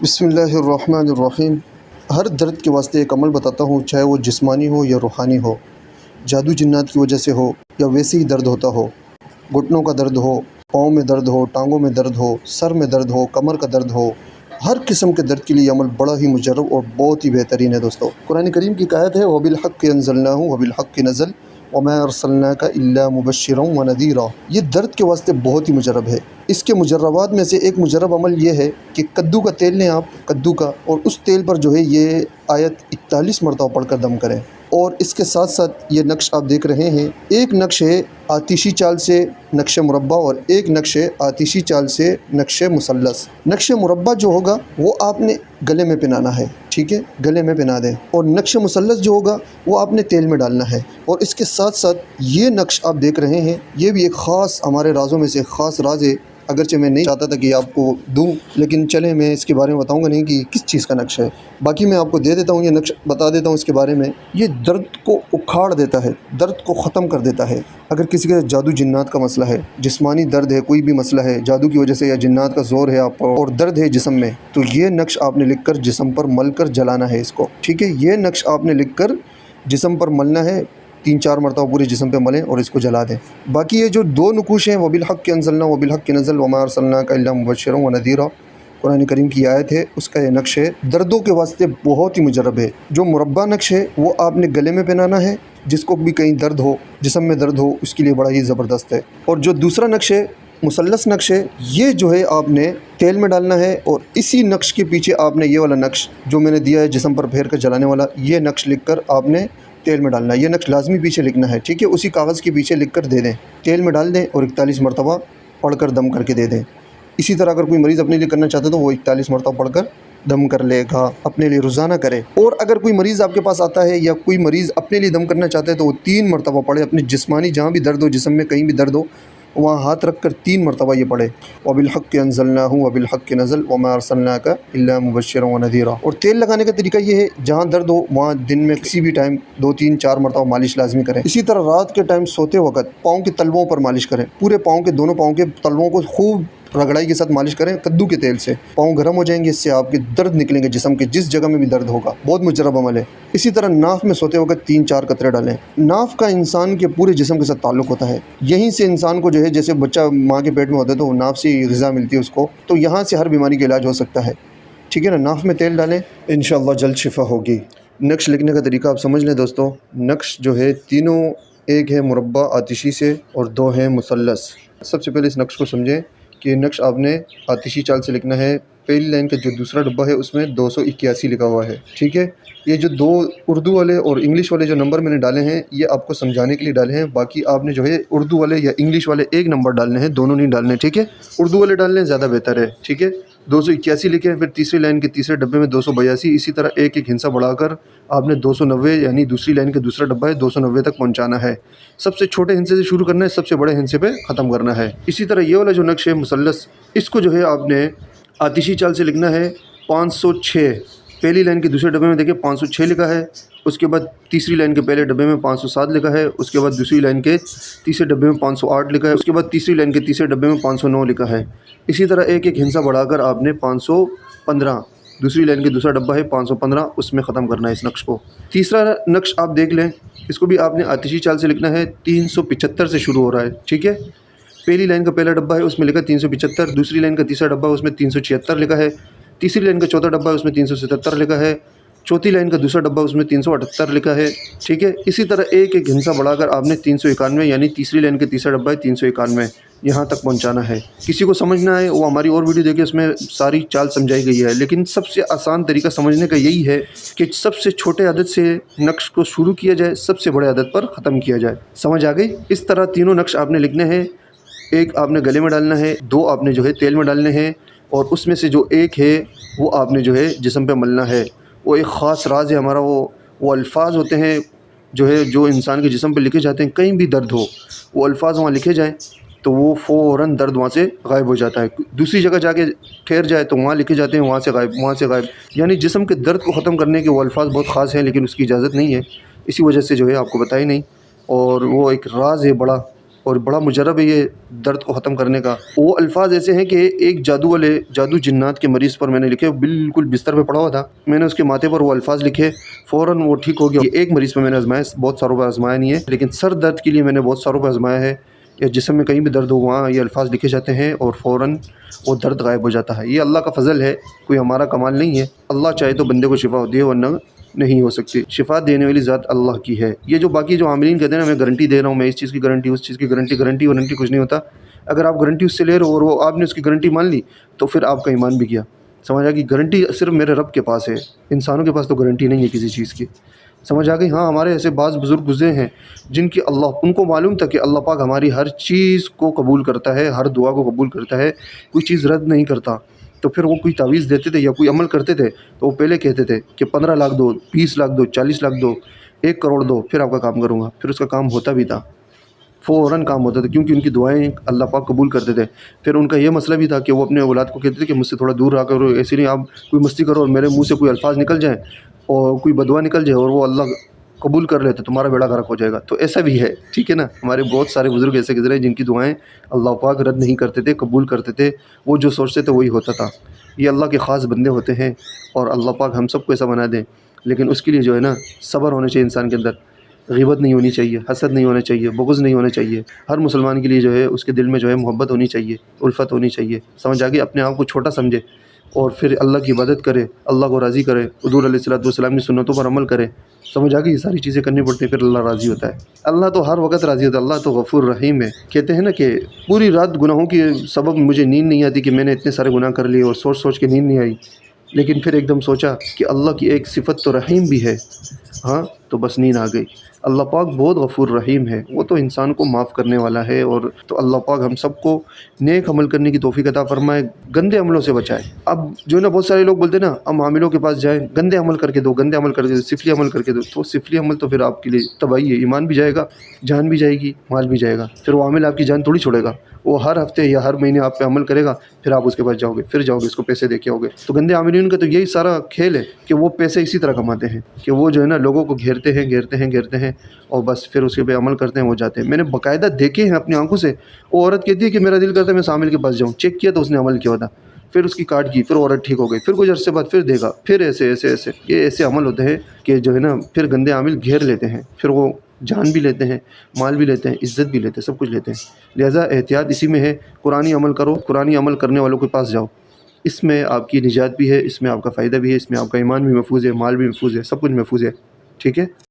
بسم اللہ الرحمن الرحیم۔ ہر درد کے واسطے ایک عمل بتاتا ہوں، چاہے وہ جسمانی ہو یا روحانی ہو، جادو جنات کی وجہ سے ہو یا ویسے ہی درد ہوتا ہو، گھٹنوں کا درد ہو، پاؤں میں درد ہو، ٹانگوں میں درد ہو، سر میں درد ہو، کمر کا درد ہو، ہر قسم کے درد کے لیے عمل بڑا ہی مجرب اور بہت ہی بہترین ہے دوستو۔ قرآن کریم کی آیت ہے وَبِالْحَقِّ أَنزَلْنَاهُ وَبِالْحَقِّ نَزَلَ وَمَا أَرْسَلْنَاكَ إِلَّا مُبَشِّرًا وَنَذِيرًا۔ یہ درد کے واسطے بہت ہی مجرب ہے۔ اس کے مجربات میں سے ایک مجرب عمل یہ ہے کہ کدو کا تیل لیں آپ، کدو کا، اور اس تیل پر جو ہے یہ آیت 41 مرتبہ پڑھ کر دم کریں۔ اور اس کے ساتھ ساتھ یہ نقش آپ دیکھ رہے ہیں، ایک نقش ہے آتشی چال سے نقش مربع اور ایک نقش ہے آتشی چال سے نقش مثلث۔ نقش مربع جو ہوگا وہ آپ نے گلے میں پہنانا ہے، ٹھیک ہے، گلے میں پہنا دیں، اور نقش مثلث جو ہوگا وہ آپ نے تیل میں ڈالنا ہے۔ اور اس کے ساتھ ساتھ یہ نقش آپ دیکھ رہے ہیں، یہ بھی ایک خاص ہمارے رازوں میں سے خاص راز ہے، اگرچہ میں نہیں چاہتا تھا کہ آپ کو دوں، لیکن چلیں میں اس کے بارے میں بتاؤں گا نہیں کہ کس چیز کا نقش ہے، باقی میں آپ کو دے دیتا ہوں، یہ نقش بتا دیتا ہوں اس کے بارے میں۔ یہ درد کو اکھاڑ دیتا ہے، درد کو ختم کر دیتا ہے۔ اگر کسی کے جادو جنات کا مسئلہ ہے، جسمانی درد ہے، کوئی بھی مسئلہ ہے جادو کی وجہ سے یا جنات کا زور ہے آپ پر اور درد ہے جسم میں، تو یہ نقش آپ نے لکھ کر جسم پر مل کر جلانا ہے اس کو، ٹھیک ہے۔ یہ نقش آپ نے لکھ کر جسم پر ملنا ہے، 3-4 مرتبہ پورے جسم پہ ملیں اور اس کو جلا دیں۔ باقی یہ جو دو نقوش ہیں وَبِالْحَقِّ أَنزَلْنَا وَبِالْحَقِّ نَزَلَ وَمَا أَرْسَلْنَاكَ إِلَّا مُبَشِّرًا وَنَذِيرًا، قرآن کریم کی آیت ہے، اس کا یہ نقش ہے، دردوں کے واسطے بہت ہی مجرب ہے۔ جو مربع نقش ہے وہ آپ نے گلے میں پہنانا ہے، جس کو بھی کہیں درد ہو، جسم میں درد ہو، اس کے لیے بڑا ہی زبردست ہے۔ اور جو دوسرا نقش ہے مثلث نقش ہے، یہ جو ہے آپ نے تیل میں ڈالنا ہے، اور اسی نقش کے پیچھے آپ نے یہ والا نقش جو میں نے دیا ہے جسم پر پھیر کر جلانے والا، یہ نقش لکھ کر آپ نے تیل میں ڈالنا ہے۔ یہ نقش لازمی پیچھے لکھنا ہے، ٹھیک ہے، اسی کاغذ کے پیچھے لکھ کر دے دیں، تیل میں ڈال دیں اور 41 مرتبہ پڑھ کر دم کر کے دے دیں۔ اسی طرح اگر کوئی مریض اپنے لیے کرنا چاہتا ہے تو وہ 41 مرتبہ پڑھ کر دم کر لے گا، اپنے لیے روزانہ کرے۔ اور اگر کوئی مریض آپ کے پاس آتا ہے یا کوئی مریض اپنے لیے دم کرنا چاہتا ہے تو وہ 3 مرتبہ پڑھے، اپنے جسمانی جہاں بھی درد ہو، جسم میں کہیں بھی درد ہو، وہاں ہاتھ رکھ کر 3 مرتبہ یہ پڑھے وَبِالْحَقِّ أَنزَلْنَاهُ وَبِالْحَقِّ نَزَلَ وَمَا أَرْسَلْنَاكَ إِلَّا مُبَشِّرًا وَنَذِيرًا۔ اور تیل لگانے کا طریقہ یہ ہے، جہاں درد ہو وہاں دن میں کسی بھی ٹائم 2-3-4 مرتبہ مالش لازمی کریں۔ اسی طرح رات کے ٹائم سوتے وقت پاؤں کے تلووں پر مالش کریں، پورے پاؤں کے، دونوں پاؤں کے تلووں کو خوب رگڑائی کے ساتھ مالش کریں کدو کے تیل سے، پاؤں گرم ہو جائیں گے، اس سے آپ کے درد نکلیں گے جسم کے جس جگہ میں بھی درد ہوگا، بہت مجرب عمل ہے۔ اسی طرح ناف میں سوتے وقت 3-4 قطرے ڈالیں۔ ناف کا انسان کے پورے جسم کے ساتھ تعلق ہوتا ہے، یہیں سے انسان کو جو ہے، جیسے بچہ ماں کے پیٹ میں ہوتا ہے تو ناف سے غذا ملتی ہے اس کو، تو یہاں سے ہر بیماری کا علاج ہو سکتا ہے، ٹھیک ہے نا۔ ناف میں تیل ڈالیں، انشاءاللہ جلد شفا ہوگی۔ نقش لکھنے کا طریقہ آپ سمجھ لیں دوستو، نقش جو ہے تینوں، ایک ہے مربع آتشی سے اور 2 ہیں مثلث۔ سب سے پہلے اس نقش کو سمجھیں کہ نقش آپ نے آتشی چال سے لکھنا ہے۔ پہلی لائن کا جو دوسرا ڈبہ ہے اس میں 281 لکھا ہوا ہے، ٹھیک ہے۔ یہ جو 2 اردو والے اور انگلش والے جو نمبر میں نے ڈالے ہیں یہ آپ کو سمجھانے کے لیے ڈالے ہیں، باقی آپ نے جو ہے اردو والے یا انگلش والے ایک نمبر ڈالنے ہیں، دونوں نہیں ڈالنے، ٹھیک ہے۔ اردو والے ڈال لیں زیادہ بہتر ہے، ٹھیک ہے۔ 281 لکھیں، پھر تیسری لائن کے تیسرے ڈبے میں 282، اسی طرح ایک ایک ہندسہ بڑھا کر آپ نے 290، یعنی دوسری لائن کا دوسرا ڈبہ ہے 290 تک پہنچانا ہے۔ سب سے چھوٹے ہندسے سے شروع کرنا ہے، سب سے بڑے ہندسے پہ ختم کرنا ہے۔ اسی طرح یہ والا جو نقش ہے مثلث، اس کو جو ہے آپ نے آتشی چال سے لکھنا ہے 506۔ پہلی لائن کے دوسرے ڈبے میں دیکھیں 506 لکھا ہے، اس کے بعد تیسری لائن کے پہلے ڈبے میں 507 لکھا ہے، اس کے بعد دوسری لائن کے تیسرے ڈبے میں 508 لکھا ہے، اس کے بعد تیسری لائن کے تیسرے ڈبے میں 509 لکھا ہے۔ اسی طرح ایک ایک ہندسہ بڑھا کر آپ نے 515، دوسری لائن کے دوسرا ڈبہ ہے 515، اس میں ختم کرنا ہے اس نقش کو۔ تیسرا نقش آپ دیکھ لیں، اس کو بھی آپ نے آتشی چال سے لکھنا ہے، 375 سے شروع ہو رہا ہے، ٹھیک ہے۔ پہلی لائن کا پہلا ڈبہ ہے اس میں لکھا 375، دوسری لائن کا تیسرا ڈبہ ہے اس میں 376 لکھا ہے، تیسری لائن کا چوتھا ڈبہ ہے اس میں 377 لکھا ہے، چوتھی لائن کا دوسرا ڈبہ اس میں 378 لکھا ہے، ٹھیک ہے۔ اسی طرح ایک ایک ہندسہ بڑھا کر آپ نے 391، یعنی تیسری لائن کا تیسرا ڈبہ ہے 391، یہاں تک پہنچانا ہے۔ کسی کو سمجھنا ہے وہ ہماری اور ویڈیو دیکھے، اس میں ساری چال سمجھائی گئی ہے، لیکن سب سے آسان طریقہ سمجھنے کا یہی ہے کہ سب سے چھوٹے عدد سے نقش کو شروع کیا جائے، سب سے بڑے عدد پر ختم کیا جائے۔ سمجھ آ گئی؟ اس طرح تینوں نقش آپ نے لکھنے ہیں، ایک آپ نے گلے میں ڈالنا ہے، 2 آپ نے جو ہے تیل میں ڈالنے ہیں، اور اس میں سے جو ایک ہے وہ آپ نے جو ہے جسم پہ ملنا ہے۔ وہ ایک خاص راز ہے ہمارا، وہ الفاظ ہوتے ہیں جو انسان کے جسم پہ لکھے جاتے ہیں، کہیں بھی درد ہو وہ الفاظ وہاں لکھے جائیں تو وہ فوراً درد وہاں سے غائب ہو جاتا ہے۔ دوسری جگہ جا کے ٹھہر جائے تو وہاں لکھے جاتے ہیں، وہاں سے غائب، وہاں سے غائب، یعنی جسم کے درد کو ختم کرنے کے وہ الفاظ بہت خاص ہیں، لیکن اس کی اجازت نہیں ہے، اسی وجہ سے جو ہے آپ کو بتائی نہیں، اور وہ ایک راز ہے بڑا، اور بڑا مجرب ہے یہ درد کو ختم کرنے کا۔ وہ الفاظ ایسے ہیں کہ ایک جادو جنات کے مریض پر میں نے لکھے، بالکل بستر پہ پڑا ہوا تھا، میں نے اس کے ماتھے پر وہ الفاظ لکھے، فوراً وہ ٹھیک ہو گیا۔ یہ ایک مریض پہ میں نے آزمایا، بہت ساروں پر آزمایا نہیں ہے، لیکن سر درد کے لیے میں نے بہت ساروں پہ آزمایا ہے، یا جسم میں کہیں بھی درد ہو وہاں یہ الفاظ لکھے جاتے ہیں اور فوراً وہ درد غائب ہو جاتا ہے۔ یہ اللہ کا فضل ہے، کوئی ہمارا کمال نہیں ہے۔ اللہ چاہے تو بندے کو شفا ہوتی ہے، ورنہ نہیں ہو سکتی۔ شفا دینے والی ذات اللہ کی ہے۔ یہ جو باقی جو عاملین کہتے ہیں نا میں گارنٹی دے رہا ہوں، میں اس چیز کی گارنٹی، اس چیز کی گارنٹی وارنٹی کچھ نہیں ہوتا۔ اگر آپ گارنٹی اس سے لے رہے ہو اور وہ آپ نے اس کی گارنٹی مان لی تو پھر آپ کا ایمان بھی گیا۔ سمجھ آ گئی؟ گارنٹی صرف میرے رب کے پاس ہے، انسانوں کے پاس تو گارنٹی نہیں ہے کسی چیز کی۔ سمجھ آ گئی؟ ہاں، ہمارے ایسے بعض بزرگ گزرے ہیں جن کی ان کو معلوم تھا کہ اللہ پاک ہماری ہر چیز کو قبول کرتا ہے، ہر دعا کو قبول کرتا ہے، کوئی چیز رد نہیں کرتا۔ تو پھر وہ کوئی تعویذ دیتے تھے یا کوئی عمل کرتے تھے تو وہ پہلے کہتے تھے کہ 15 لاکھ دو، 20 لاکھ دو، 40 لاکھ دو، 1 کروڑ دو، پھر آپ کا کام کروں گا۔ پھر اس کا کام ہوتا بھی تھا، فوراً کام ہوتا تھا، کیونکہ ان کی دعائیں اللہ پاک قبول کرتے تھے۔ پھر ان کا یہ مسئلہ بھی تھا کہ وہ اپنے اولاد کو کہتے تھے کہ مجھ سے تھوڑا دور رہا کرو، ایسے نہیں آپ کوئی مستی کرو اور میرے منہ سے کوئی الفاظ نکل جائیں اور کوئی بدعا نکل جائے اور وہ اللہ قبول کر لیتے تمہارا بیڑا غرق ہو جائے گا۔ تو ایسا بھی ہے، ٹھیک ہے نا؟ ہمارے بہت سارے بزرگ ایسے گزرے جن کی دعائیں اللہ پاک رد نہیں کرتے تھے، قبول کرتے تھے، وہ جو سوچتے تھے وہی ہوتا تھا۔ یہ اللہ کے خاص بندے ہوتے ہیں اور اللہ پاک ہم سب کو ایسا بنا دیں، لیکن اس کے لیے جو ہے نا صبر ہونا چاہیے انسان کے اندر، غیبت نہیں ہونی چاہیے، حسد نہیں ہونا چاہیے، بغض نہیں ہونا چاہیے۔ ہر مسلمان کے لیے جو ہے اس کے دل میں جو ہے محبت ہونی چاہیے، الفت ہونی چاہیے۔ سمجھ آگے؟ اپنے آپ کو چھوٹا سمجھے اور پھر اللہ کی عبادت کرے، اللہ کو راضی کرے، حضور علیہ الصلوۃ والسلام کی سنتوں پر عمل کرے۔ سمجھ آگے؟ یہ ساری چیزیں کرنی پڑتی ہیں، پھر اللہ راضی ہوتا ہے۔ اللہ تو ہر وقت راضی ہوتا ہے، اللہ تو غفور رحیم ہے۔ کہتے ہیں نا کہ پوری رات گناہوں کے سبب مجھے نیند نہیں آتی کہ میں نے اتنے سارے گناہ کر لیے اور سوچ کے نیند نہیں آئی، لیکن پھر ایک دم سوچا کہ اللہ کی ایک صفت تو رحیم بھی ہے، ہاں تو بس نیند آ گئی۔ اللہ پاک بہت غفور رحیم ہے، وہ تو انسان کو معاف کرنے والا ہے۔ اور تو اللہ پاک ہم سب کو نیک عمل کرنے کی توفیق عطا فرمائے، گندے عملوں سے بچائے۔ اب جو ہے نا بہت سارے لوگ بولتے ہیں نا ہم عاملوں کے پاس جائیں، گندے عمل کر کے دو، گندے عمل کر کے دو، سفلی عمل کر کے دو، تو سفلی عمل تو پھر آپ کے لیے تباہی ہے، ایمان بھی جائے گا، جان بھی جائے گی، مال بھی جائے گا۔ پھر وہ عامل آپ کی جان تھوڑی چھوڑے گا، وہ ہر ہفتے یا ہر مہینے آپ پہ عمل کرے گا، پھر آپ اس کے پاس جاؤ گے، پھر جاؤ گے اس کو پیسے دے کے آؤ گے۔ تو گندے عاملین کا تو یہی سارا کھیل ہے کہ وہ پیسے اسی طرح کماتے ہیں کہ وہ جو ہے نا لوگوں کو گھیرتے ہیں اور بس پھر اس کے پہ عمل کرتے ہیں، وہ جاتے ہیں۔ میں نے باقاعدہ دیکھے ہیں اپنی آنکھوں سے، وہ عورت کہتی ہے کہ میرا دل کرتا ہے میں اس عامل کے پاس جاؤں، چیک کیا تو اس نے عمل کیا ہوتا، پھر اس کی کاٹ کی، پھر عورت ٹھیک ہو گئی، پھر کچھ عرصے بعد پھر دیکھا، پھر ایسے یہ ایسے عمل ہوتے ہیں کہ جو ہے نا پھر گندے عامل گھیر لیتے ہیں، پھر وہ جان بھی لیتے ہیں، مال بھی لیتے ہیں، عزت بھی لیتے ہیں، سب کچھ لیتے ہیں۔ لہٰذا احتیاط اسی میں ہے، قرآنی عمل کرو، قرآنی عمل کرنے والوں کے پاس جاؤ، اس میں آپ کی نجات بھی ہے، اس میں آپ کا فائدہ بھی ہے، اس میں آپ کا ایمان بھی محفوظ ہے، مال بھی محفوظ ہے، سب کچھ محفوظ ہے، ٹھیک ہے۔